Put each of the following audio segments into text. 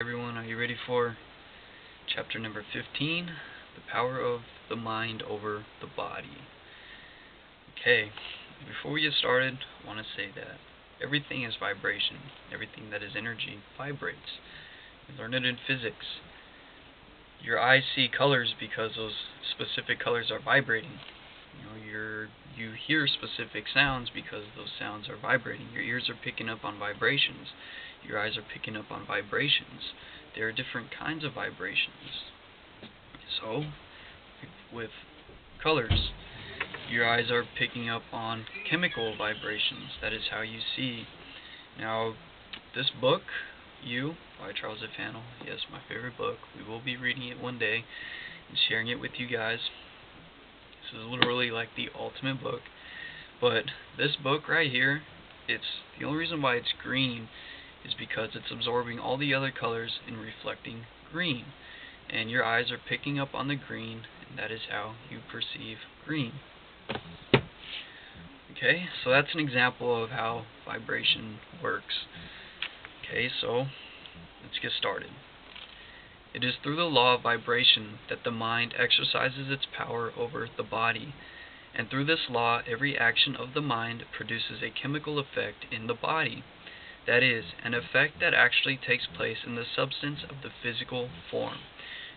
Everyone, are you ready for chapter number 15? The power of the mind over the body. Okay, before we get started, I want to say that everything is vibration. Everything that is energy vibrates. We learned it in physics. Your eyes see colors because those specific colors are vibrating. You hear specific sounds because those sounds are vibrating. Your ears are picking up on vibrations. Your eyes are picking up on vibrations. There are different kinds of vibrations. So, with colors, your eyes are picking up on chemical vibrations. That is how you see. Now, this book, You, by Charles F. Hannell, yes, my favorite book. We will be reading it one day and sharing it with you guys. This is literally like the ultimate book. But this book right here, it's the only reason why it's green is because it's absorbing all the other colors and reflecting green. And your eyes are picking up on the green, and that is how you perceive green. Okay, so that's an example of how vibration works. Okay, so let's get started. It is through the law of vibration that the mind exercises its power over the body, and through this law every action of the mind produces a chemical effect in the body. That is, an effect that actually takes place in the substance of the physical form.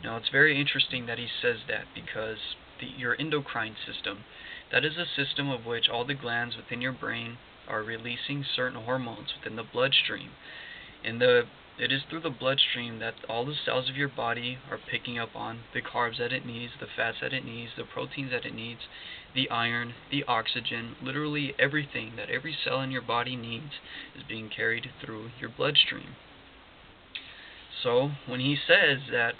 Now, it's very interesting that he says that because your endocrine system, that is a system of which all the glands within your brain are releasing certain hormones within the bloodstream. And it is through the bloodstream that all the cells of your body are picking up on the carbs that it needs, the fats that it needs, the proteins that it needs, the iron, the oxygen, literally everything that every cell in your body needs is being carried through your bloodstream. So, when he says that,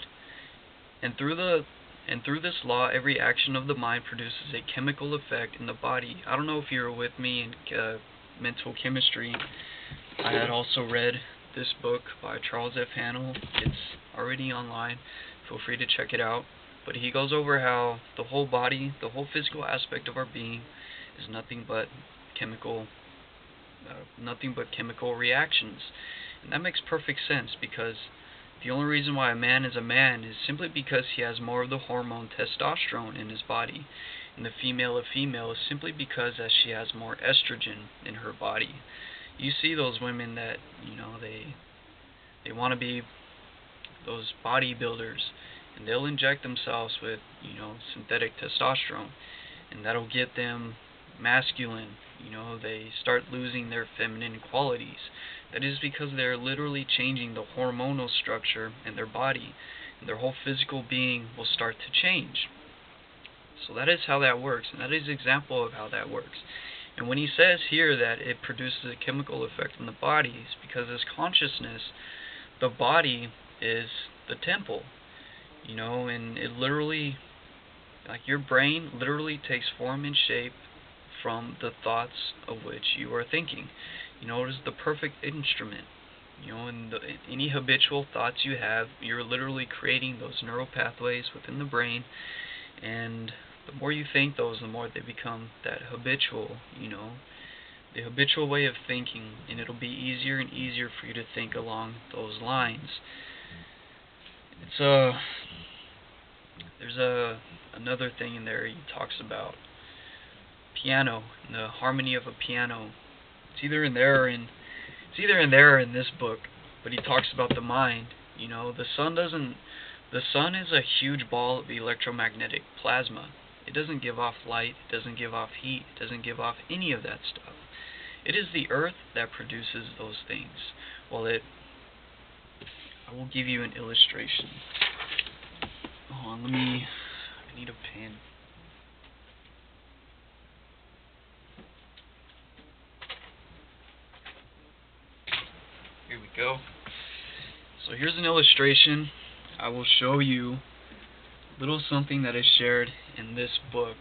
and through this law, every action of the mind produces a chemical effect in the body. I don't know if you were with me in mental chemistry. I had also read this book by Charles F. Hannell. It's already online. Feel free to check it out. But he goes over how the whole body, the whole physical aspect of our being, is nothing but chemical reactions. And that makes perfect sense, because the only reason why a man is simply because he has more of the hormone testosterone in his body. And the female is simply because that she has more estrogen in her body. You see those women that, they want to be those bodybuilders, and they'll inject themselves with, synthetic testosterone, and that'll get them masculine. They start losing their feminine qualities. That is because they're literally changing the hormonal structure in their body, and their whole physical being will start to change. So that is how that works, and that is an example of how that works. And when he says here that it produces a chemical effect in the body, it's because this consciousness, the body is the temple, and it literally, like your brain literally takes form and shape from the thoughts of which you are thinking. It is the perfect instrument. And any habitual thoughts you have, you're literally creating those neural pathways within the brain, and the more you think those, the more they become that habitual, the habitual way of thinking, and it'll be easier and easier for you to think along those lines. There's another thing in there he talks about piano and the harmony of a piano. It's either in there or in this book, but he talks about the mind. The sun is a huge ball of electromagnetic plasma. It doesn't give off light, it doesn't give off heat, it doesn't give off any of that stuff. It is the earth that produces those things. I will give you an illustration. Hold on, I need a pen. Here we go. So here's an illustration. I will show you a little something that is shared in this book.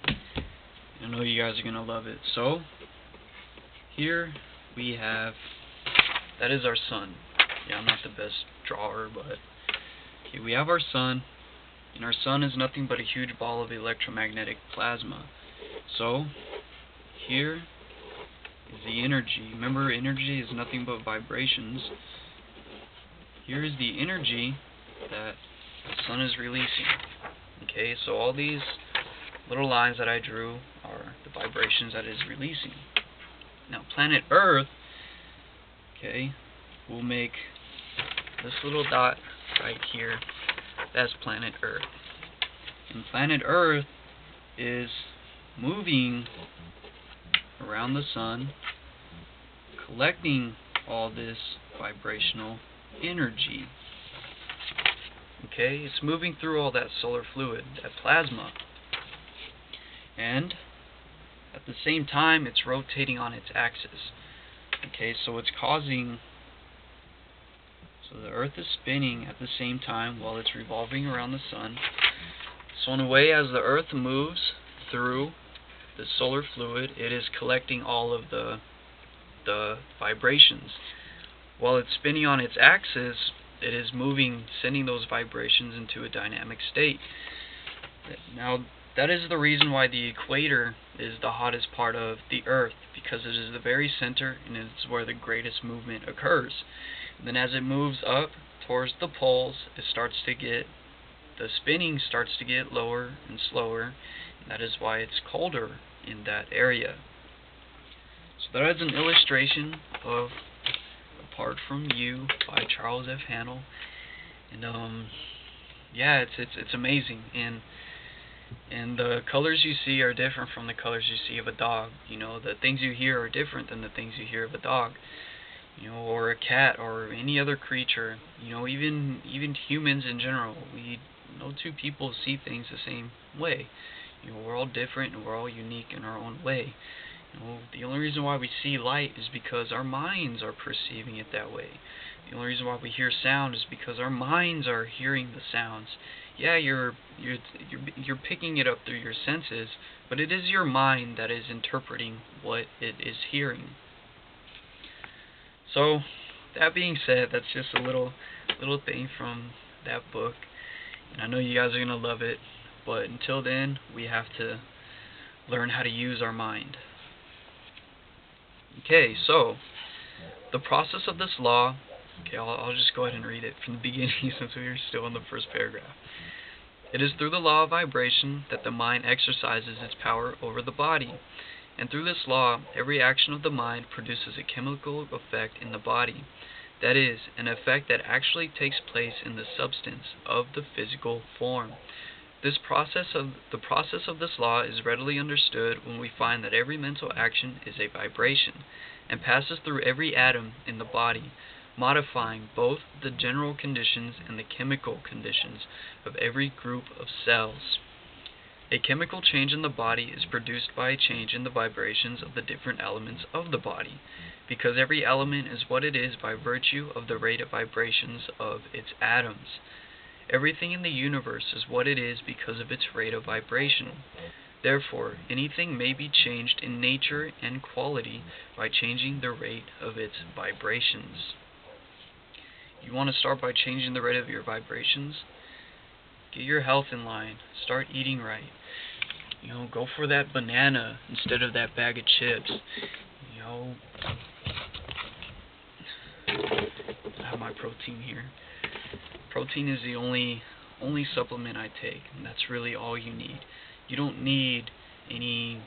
I know you guys are going to love it. So, here we have, that is our sun. Yeah, I'm not the best drawer, but okay, we have our sun, and our sun is nothing but a huge ball of electromagnetic plasma. So, here is the energy. Remember, energy is nothing but vibrations. here's the energy that the sun is releasing. Okay, so all these little lines that I drew are the vibrations that it is releasing. Now, planet Earth, okay, will make this little dot right here. That's planet Earth. And planet Earth is moving around the sun, collecting all this vibrational energy. Okay, it's moving through all that solar fluid, that plasma. And at the same time, it's rotating on its axis. Okay, so it's causing, so the Earth is spinning at the same time while it's revolving around the sun. So in a way, as the Earth moves through the solar fluid, it is collecting all of the vibrations. While it's spinning on its axis, it is moving, sending those vibrations into a dynamic state. Now, that is the reason why the equator is the hottest part of the Earth, because it is the very center and it's where the greatest movement occurs. And then as it moves up towards the poles, it starts to get, the spinning starts to get lower and slower, and that is why it's colder in that area. So that is an illustration of Apart from You by Charles F. Hannell. And yeah, it's amazing. And the colors you see are different from the colors you see of a dog. You know, the things you hear are different than the things you hear of a dog. You know, or a cat, or any other creature. You know, even humans in general. No two people see things the same way. You know, we're all different and we're all unique in our own way. You know, the only reason why we see light is because our minds are perceiving it that way. The only reason why we hear sound is because our minds are hearing the sounds. Yeah, you're picking it up through your senses, but it is your mind that is interpreting what it is hearing. So, that being said, that's just a little thing from that book, and I know you guys are gonna love it. But until then, we have to learn how to use our mind. Okay, so the process of this law. Okay, I'll just go ahead and read it from the beginning since we are still in the first paragraph. It is through the law of vibration that the mind exercises its power over the body. And through this law, every action of the mind produces a chemical effect in the body. That is, an effect that actually takes place in the substance of the physical form. The process of this law is readily understood when we find that every mental action is a vibration, and passes through every atom in the body, modifying both the general conditions and the chemical conditions of every group of cells. A chemical change in the body is produced by a change in the vibrations of the different elements of the body, because every element is what it is by virtue of the rate of vibrations of its atoms. Everything in the universe is what it is because of its rate of vibration. Therefore, anything may be changed in nature and quality by changing the rate of its vibrations. You want to start by changing the rate of your vibrations? Get your health in line. Start eating right. You know, go for that banana instead of that bag of chips. You know, I have my protein here. Protein is the only supplement I take, and that's really all you need. You don't need any,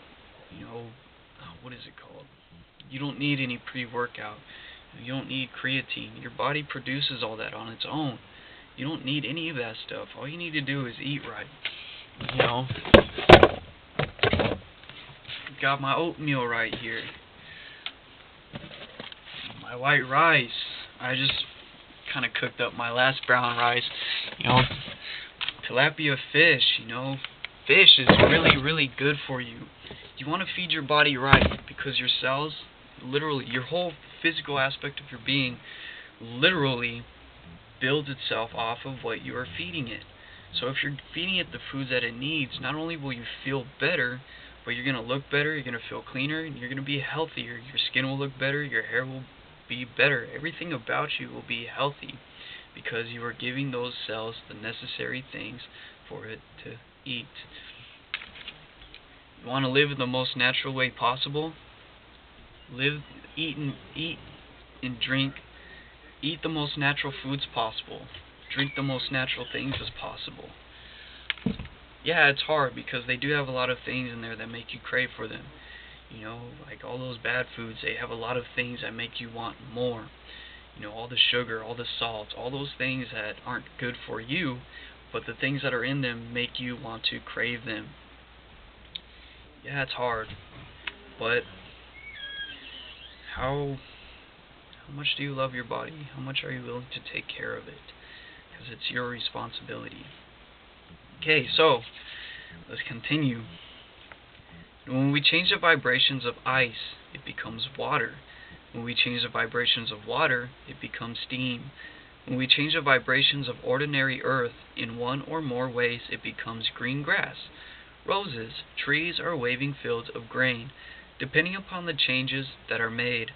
what is it called? You don't need any pre-workout. You don't need creatine. Your body produces all that on its own. You don't need any of that stuff. All you need to do is eat right. You know, got my oatmeal right here. My white rice. I just kind of cooked up my last brown rice. You know, tilapia fish. You know, fish is really, really good for you. You want to feed your body right, because your cells, literally, your whole physical aspect of your being, literally builds itself off of what you are feeding it. So if you're feeding it the foods that it needs, not only will you feel better, but you're going to look better, you're going to feel cleaner, and you're going to be healthier. Your skin will look better, your hair will be better. Everything about you will be healthy, because you are giving those cells the necessary things for it to eat. You want to live in the most natural way possible? Eat and drink Eat the most natural foods possible. Drink the most natural things as possible. Yeah, it's hard because they do have a lot of things in there that make you crave for them. Like all those bad foods, they have a lot of things that make you want more. All the sugar, all the salt, all those things that aren't good for you, but the things that are in them make you want to crave them. Yeah, it's hard, but how much do you love your body? How much are you willing to take care of it? Because it's your responsibility. Okay, so let's continue. When we change the vibrations of ice, it becomes water. When we change the vibrations of water, it becomes steam. When we change the vibrations of ordinary earth in one or more ways, it becomes green grass, roses, trees, or waving fields of grain, depending upon the changes that are made.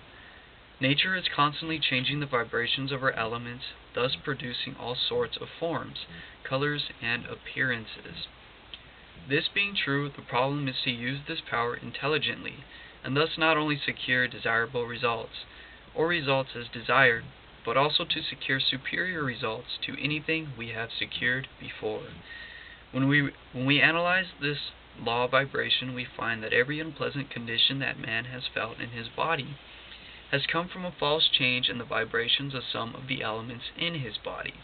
Nature is constantly changing the vibrations of her elements, thus producing all sorts of forms, colors, and appearances. This being true, the problem is to use this power intelligently, and thus not only secure desirable results, or results as desired, but also to secure superior results to anything we have secured before. When we analyze this law of vibration, we find that every unpleasant condition that man has felt in his body has come from a false change in the vibrations of some of the elements in his body.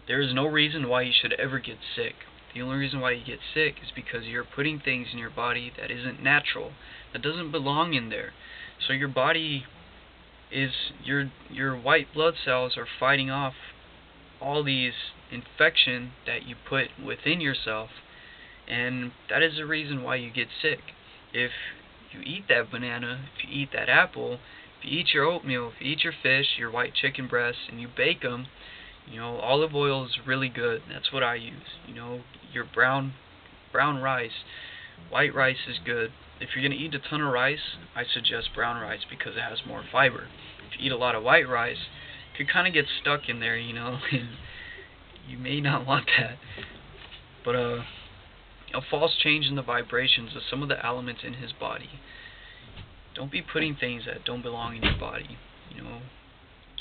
There is no reason why you should ever get sick. The only reason why you get sick is because you're putting things in your body that isn't natural, that doesn't belong in there. So your body is, your white blood cells are fighting off all these infection that you put within yourself, and that is the reason why you get sick. If you eat that banana, if you eat that apple, if you eat your oatmeal, if you eat your fish, your white chicken breasts, and you bake them, olive oil is really good. That's what I use. Your brown rice, white rice is good. If you're going to eat a ton of rice, I suggest brown rice because it has more fiber. If you eat a lot of white rice, it could kind of get stuck in there, and you may not want that. But a false change in the vibrations of some of the elements in his body. Don't be putting things that don't belong in your body.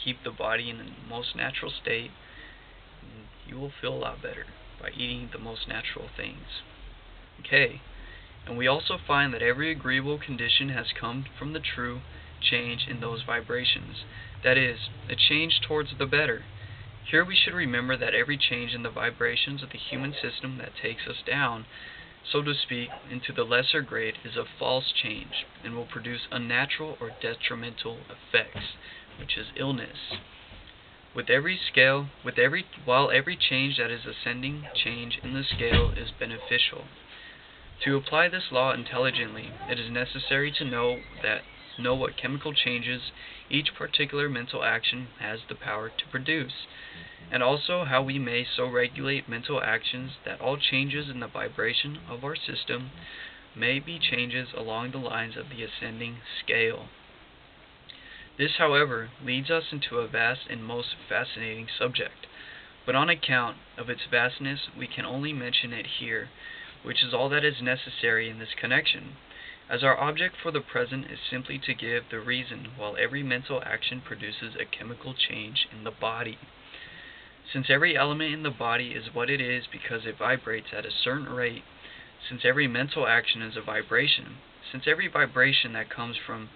Keep the body in the most natural state, and you will feel a lot better by eating the most natural things. Okay, and we also find that every agreeable condition has come from the true change in those vibrations, that is, a change towards the better. Here we should remember that every change in the vibrations of the human system that takes us down, so to speak, into the lesser grade is a false change, and will produce unnatural or detrimental effects, which is illness. While every change that is ascending change in the scale is beneficial. To apply this law intelligently, it is necessary to know what chemical changes each particular mental action has the power to produce, and also how we may so regulate mental actions that all changes in the vibration of our system may be changes along the lines of the ascending scale. This, however, leads us into a vast and most fascinating subject, but on account of its vastness we can only mention it here, which is all that is necessary in this connection, as our object for the present is simply to give the reason why every mental action produces a chemical change in the body. Since every element in the body is what it is because it vibrates at a certain rate, since every mental action is a vibration, since every vibration that comes from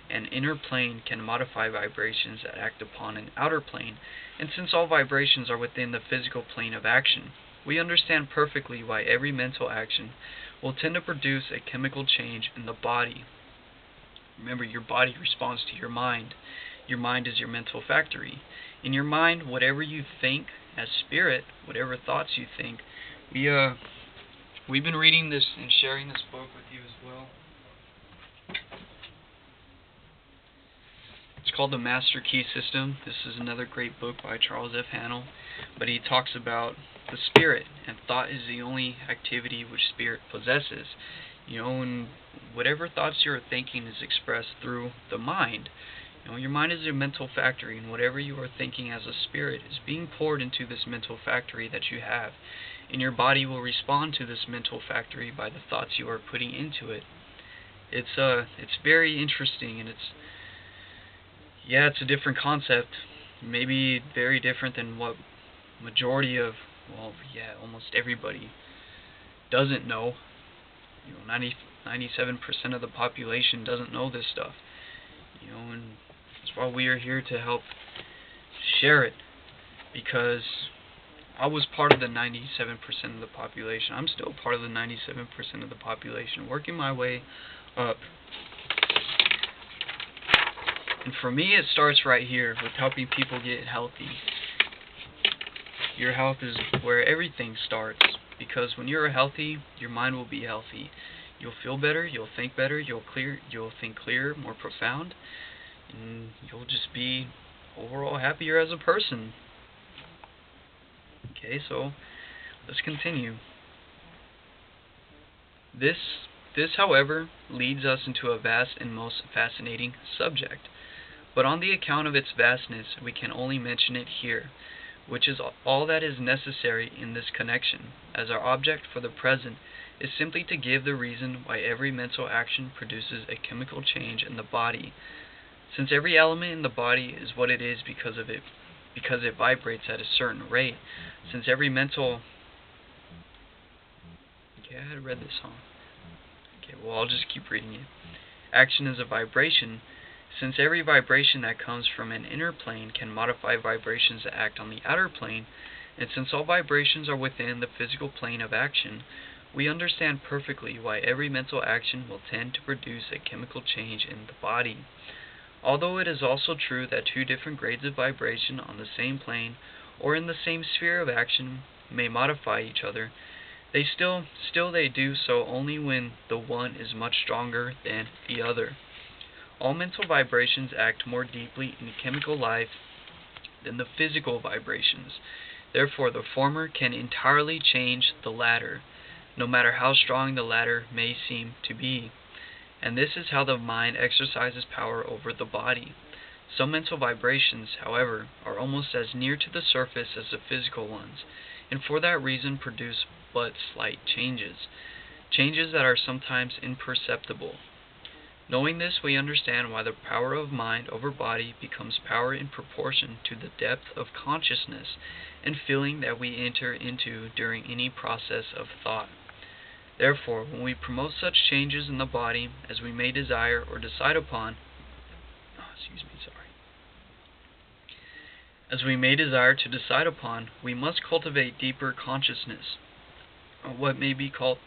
an inner plane can modify vibrations that act upon an outer plane, and since all vibrations are within the physical plane of action, we understand perfectly why every mental action will tend to produce a chemical change in the body. Remember, your body responds to your mind. Your mind is your mental factory. In your mind, whatever you think as spirit, whatever thoughts you think, we've been reading this and sharing this book with you as well. It's called The Master Key System. This is another great book by Charles F. Hannell, but he talks about the spirit, and thought is the only activity which spirit possesses. And whatever thoughts you're thinking is expressed through the mind. Your mind is your mental factory, and whatever you are thinking as a spirit is being poured into this mental factory that you have, and your body will respond to this mental factory by the thoughts you are putting into it. It's very interesting, and Yeah, it's a different concept. Maybe very different than what majority of, well, yeah, almost everybody doesn't know. 97% of the population doesn't know this stuff. And that's why we are here to help share it, because I was part of the 97% of the population. I'm still part of the 97% of the population, working my way up. And for me, it starts right here with helping people get healthy. Your health is where everything starts, because when you're healthy, your mind will be healthy. You'll feel better, you'll think better, you'll think clearer, more profound, and you'll just be overall happier as a person. Okay, so let's continue. This, however, leads us into a vast and most fascinating subject. But on the account of its vastness, we can only mention it here, which is all that is necessary in this connection, as our object for the present is simply to give the reason why every mental action produces a chemical change in the body, since every element in the body is what it is because it vibrates at a certain rate. Since every mental... Okay, I had read this song. Okay, well, I'll just keep reading it. Action is a vibration. Since every vibration that comes from an inner plane can modify vibrations that act on the outer plane, and since all vibrations are within the physical plane of action, we understand perfectly why every mental action will tend to produce a chemical change in the body. Although it is also true that two different grades of vibration on the same plane or in the same sphere of action may modify each other, they still they do so only when the one is much stronger than the other. All mental vibrations act more deeply in chemical life than the physical vibrations. Therefore, the former can entirely change the latter, no matter how strong the latter may seem to be. And this is how the mind exercises power over the body. Some mental vibrations, however, are almost as near to the surface as the physical ones, and for that reason produce but slight changes that are sometimes imperceptible. Knowing this, we understand why the power of mind over body becomes power in proportion to the depth of consciousness and feeling that we enter into during any process of thought. Therefore, when we promote such changes in the body as we may desire or decide upon, we must cultivate deeper consciousness, or what may be called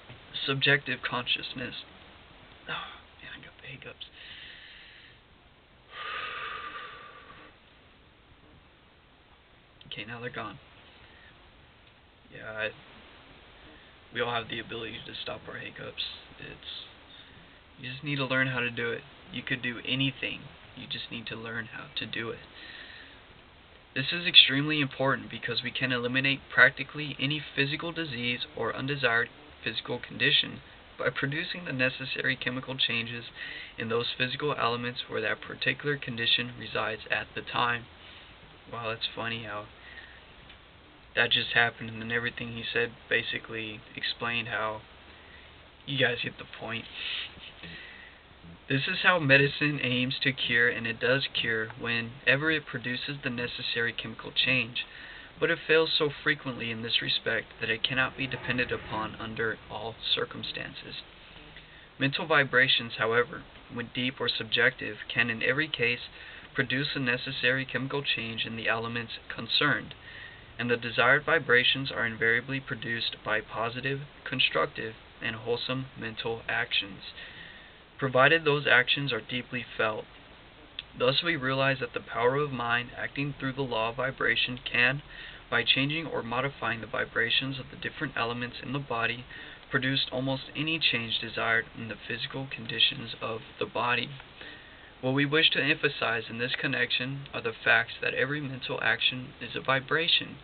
subjective consciousness. I got the hiccups. Okay, now they're gone. Yeah, we all have the ability to stop our hiccups. You just need to learn how to do it. You could do anything. You just need to learn how to do it. This is extremely important because we can eliminate practically any physical disease or undesired physical condition by producing the necessary chemical changes in those physical elements where that particular condition resides at the time. Wow, that's funny how that just happened, and then everything he said basically explained how you guys get the point. This is how medicine aims to cure, and it does cure whenever it produces the necessary chemical change, but it fails so frequently in this respect that it cannot be depended upon under all circumstances. Mental vibrations, however, when deep or subjective, can in every case produce the necessary chemical change in the elements concerned, and the desired vibrations are invariably produced by positive, constructive, and wholesome mental actions, provided those actions are deeply felt. Thus we realize that the power of mind acting through the law of vibration can, by changing or modifying the vibrations of the different elements in the body, produce almost any change desired in the physical conditions of the body. What we wish to emphasize in this connection are the facts that every mental action is a vibration,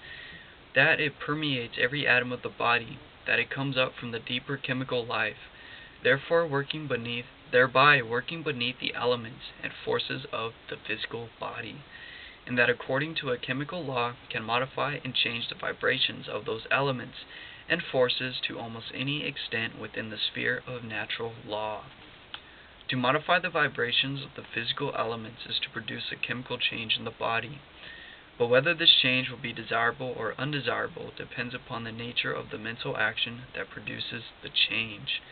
that it permeates every atom of the body, that it comes up from the deeper chemical life, thereby working beneath the elements and forces of the physical body, and that according to a chemical law can modify and change the vibrations of those elements and forces to almost any extent within the sphere of natural law. To modify the vibrations of the physical elements is to produce a chemical change in the body. But whether this change will be desirable or undesirable depends upon the nature of the mental action that produces the change.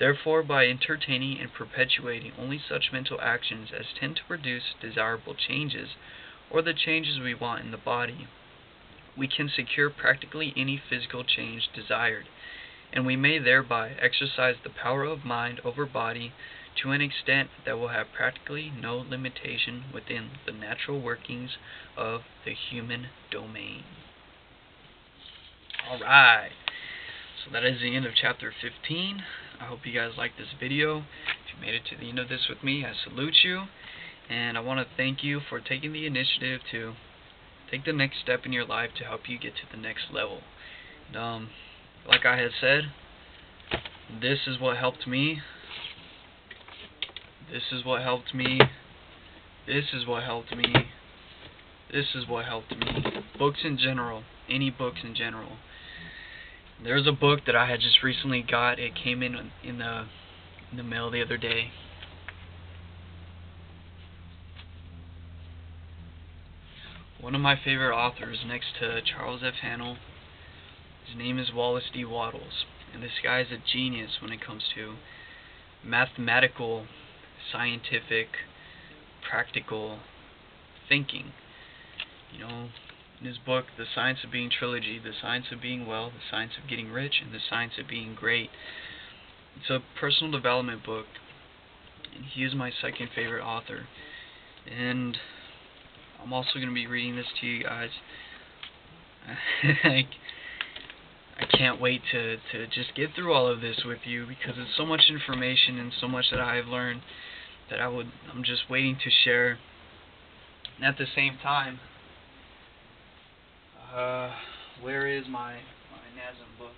Therefore, by entertaining and perpetuating only such mental actions as tend to produce desirable changes, or the changes we want in the body, we can secure practically any physical change desired, and we may thereby exercise the power of mind over body to an extent that will have practically no limitation within the natural workings of the human domain. Alright, so that is the end of chapter 15. I hope you guys liked this video. If you made it to the end of this with me, I salute you, and I want to thank you for taking the initiative to take the next step in your life to help you get to the next level. And, like I had said, this is what helped me. This is what helped me. This is what helped me. This is what helped me. Books in general. Any books in general. There's a book that I had just recently got. It came in the mail the other day. One of my favorite authors next to Charles F. Hannell. His name is Wallace D. Wattles. And this guy is a genius when it comes to mathematical, scientific, practical thinking. You know, in his book, The Science of Being Trilogy, The Science of Being Well, The Science of Getting Rich, and The Science of Being Great. It's a personal development book, and he is my second favorite author. And I'm also going to be reading this to you guys. I can't wait to just get through all of this with you, because it's so much information and so much that I have learned that I'm just waiting to share. And at the same time, where is my NASM book?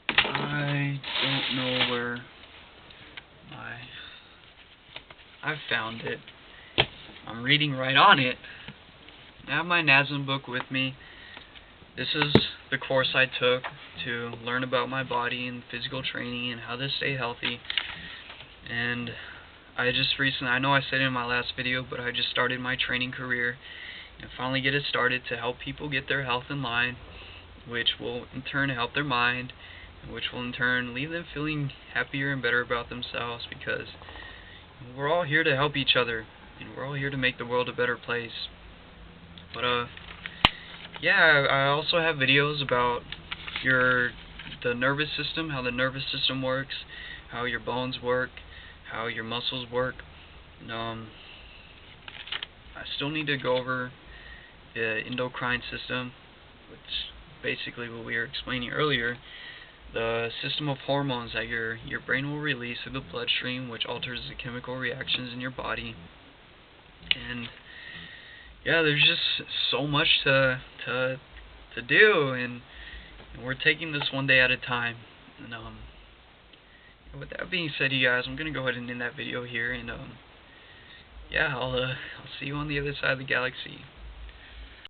I don't know where I found it. I'm reading right on it. I have my NASM book with me. This is the course I took to learn about my body and physical training and how to stay healthy. And I know I said it in my last video, but I just started my training career and finally get it started to help people get their health in line, which will in turn help their mind, and which will in turn leave them feeling happier and better about themselves, because we're all here to help each other, and we're all here to make the world a better place. But yeah, I also have videos about the nervous system, how the nervous system works, how your bones work, how your muscles work. And, I still need to go over the endocrine system, which basically what we were explaining earlier, the system of hormones that your brain will release through the bloodstream, which alters the chemical reactions in your body. And yeah, there's just so much to do, and we're taking this one day at a time. And with that being said, you guys, I'm gonna go ahead and end that video here, and yeah, I'll see you on the other side of the galaxy.